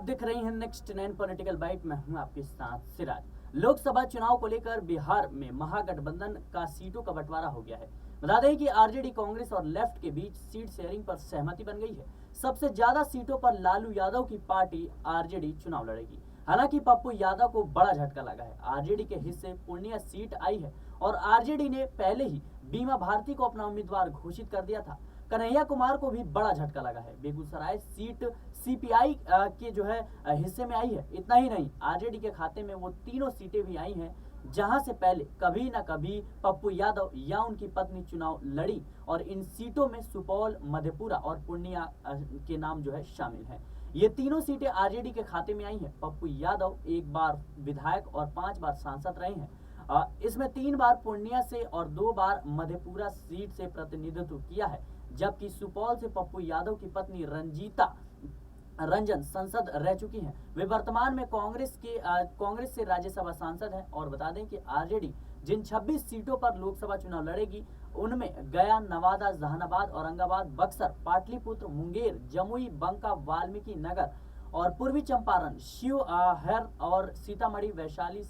देख रही हैं नेक्स्ट 9 पॉलिटिकल बाइट में हूं आपके साथ सिराज। लोकसभा चुनाव को लेकर बिहार में महागठबंधन का सीटों का बंटवारा हो गया है। बता दें कि आरजेडी कांग्रेस और लेफ्ट के बीच सीट शेयरिंग पर सहमति बन गई है। सबसे ज्यादा सीटों पर लालू यादव की पार्टी आरजेडी चुनाव लड़ेगी। हालांकि पप्पू यादव को बड़ा झटका लगा है। आरजेडी के हिस्से पूर्णिया सीट आई है और आरजेडी ने पहले ही बीमा भारती को अपना उम्मीदवार घोषित कर दिया था। कन्हैया कुमार को भी बड़ा झटका लगा है। बेगूसराय सीट सीपीआई के हिस्से में आई है। इतना ही नहीं, आरजेडी के खाते में वो तीनों सीटें भी आई हैं जहां से पहले कभी न कभी पप्पू यादव या उनकी पत्नी चुनाव लड़ी, और इन सीटों में सुपौल, मधेपुरा और पूर्णिया के नाम शामिल हैं। ये तीनों सीटें आरजेडी के खाते में आई हैं। पप्पू यादव एक बार विधायक और 5 बार सांसद रहे हैं। इसमें 3 बार पूर्णिया से और 2 बार मधेपुरा सीट से प्रतिनिधित्व किया है, जबकि सुपौल से पप्पू यादव की पत्नी रंजीता रंजन संसद रह चुकी हैं। वे वर्तमान में कांग्रेस से राज्यसभा सांसद हैं। और बता दें कि आरजेडी जिन 26 सीटों पर लोकसभा चुनाव लड़ेगी उनमें गया, नवादा, जहानाबाद, औरंगाबाद, बक्सर, पाटलिपुत्र, मुंगेर, जमुई, बंका, वाल्मीकि नगर और पूर्वी चंपारण, शिवहर और सीतामढ़ी, वैशाली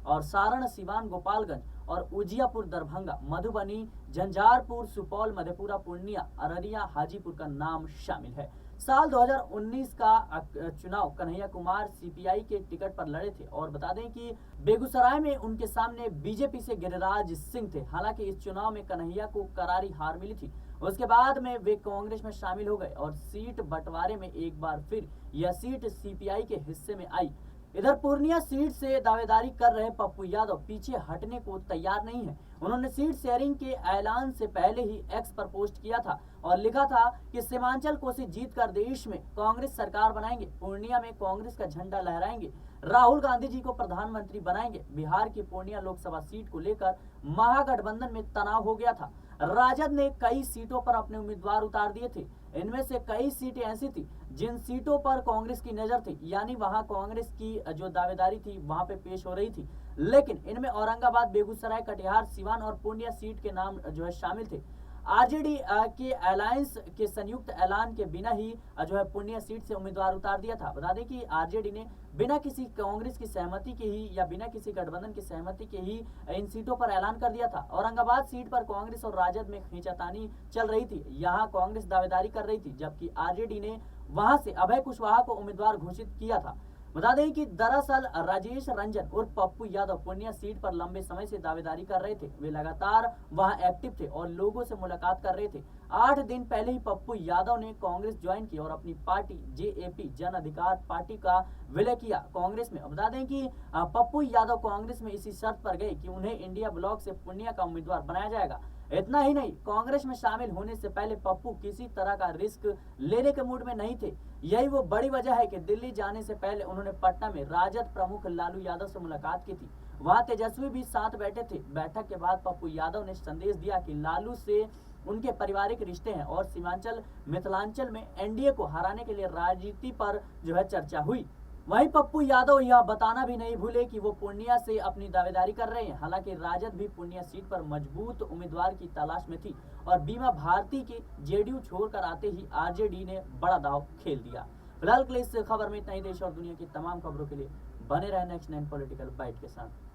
और सारण, सिवान, गोपालगंज और उजियापुर, दरभंगा, मधुबनी, झंझारपुर, सुपौल, मधेपुरा, पूर्णिया, अररिया, हाजीपुर का नाम शामिल है। साल 2019 का चुनाव कन्हैया कुमार सीपीआई के टिकट पर लड़े थे और बता दें कि बेगूसराय में उनके सामने बीजेपी से गिरिराज सिंह थे। हालांकि इस चुनाव में कन्हैया को करारी हार मिली थी। उसके बाद में वे कांग्रेस में शामिल हो गए और सीट बंटवारे में एक बार फिर यह सीट सीपीआई के हिस्से में आई। इधर पूर्णिया सीट से दावेदारी कर रहे पप्पू यादव पीछे हटने को तैयार नहीं है। उन्होंने सीट शेयरिंग के ऐलान से पहले ही एक्स पर पोस्ट किया था और लिखा था कि सीमांचल को से जीतकर देश में कांग्रेस सरकार बनाएंगे, पूर्णिया में कांग्रेस का झंडा लहराएंगे, राहुल गांधी जी को प्रधानमंत्री बनाएंगे। बिहार की पूर्णिया लोकसभा सीट को लेकर महागठबंधन में तनाव हो गया था। राजद ने कई सीटों पर अपने उम्मीदवार उतार दिए थे। इनमें से कई सीटें ऐसी थी जिन सीटों पर कांग्रेस की नजर थी, यानी वहां कांग्रेस की जो दावेदारी थी वहां पे पेश हो रही थी। लेकिन इनमें औरंगाबाद, बेगूसराय, कटिहार, सिवान और पूर्णिया सीट के नाम शामिल थे। आरजेडी के अलायंस के संयुक्त ऐलान के बिना ही पूर्णिया सीट से उम्मीदवार उतार दिया था। बता दें कि आरजेडी ने बिना किसी कांग्रेस की सहमति के ही या बिना किसी गठबंधन की सहमति के ही इन सीटों पर ऐलान कर दिया था। औरंगाबाद सीट पर कांग्रेस और राजद में खींचातानी चल रही थी। यहाँ कांग्रेस दावेदारी कर रही थी, जबकि आरजेडी ने वहां से अभय कुशवाहा को उम्मीदवार घोषित किया था। बता दें कि दरअसल राजेश रंजन उर्फ पप्पू यादव पूर्णिया सीट पर लंबे समय से दावेदारी कर रहे थे। वे लगातार वहां एक्टिव थे और लोगों से मुलाकात कर रहे थे। 8 दिन पहले ही पप्पू यादव ने कांग्रेस ज्वाइन की और अपनी पार्टी जेएपी जन अधिकार पार्टी का विलय किया कांग्रेस में। बता दें कि पप्पू यादव कांग्रेस में इसी शर्त पर गए कि उन्हें इंडिया ब्लॉक से पूर्णिया का उम्मीदवार बनाया जाएगा। इतना ही नहीं, कांग्रेस में शामिल होने से पहले पप्पू किसी तरह का रिस्क लेने के मूड में नहीं थे। यही वो बड़ी वजह है कि दिल्ली जाने से पहले उन्होंने पटना में राजद प्रमुख लालू यादव से मुलाकात की थी। वहां तेजस्वी भी साथ बैठे थे। बैठक के बाद पप्पू यादव ने संदेश दिया कि लालू से उनके पारिवारिक रिश्ते हैं और सीमांचल मिथिलांचल में एनडीए को हराने के लिए राजनीति पर चर्चा हुई। वहीं पप्पू यादव यह बताना भी नहीं भूले कि वो पूर्णिया से अपनी दावेदारी कर रहे हैं। हालांकि राजद भी पूर्णिया सीट पर मजबूत उम्मीदवार की तलाश में थी और बीमा भारती के जेडीयू छोड़कर आते ही आरजेडी ने बड़ा दांव खेल दिया। फिलहाल के लिए इस खबर में इतना ही। देश और दुनिया की तमाम खबरों के लिए बने रहे नेक्स्ट 9 पॉलिटिकल बाइट के साथ।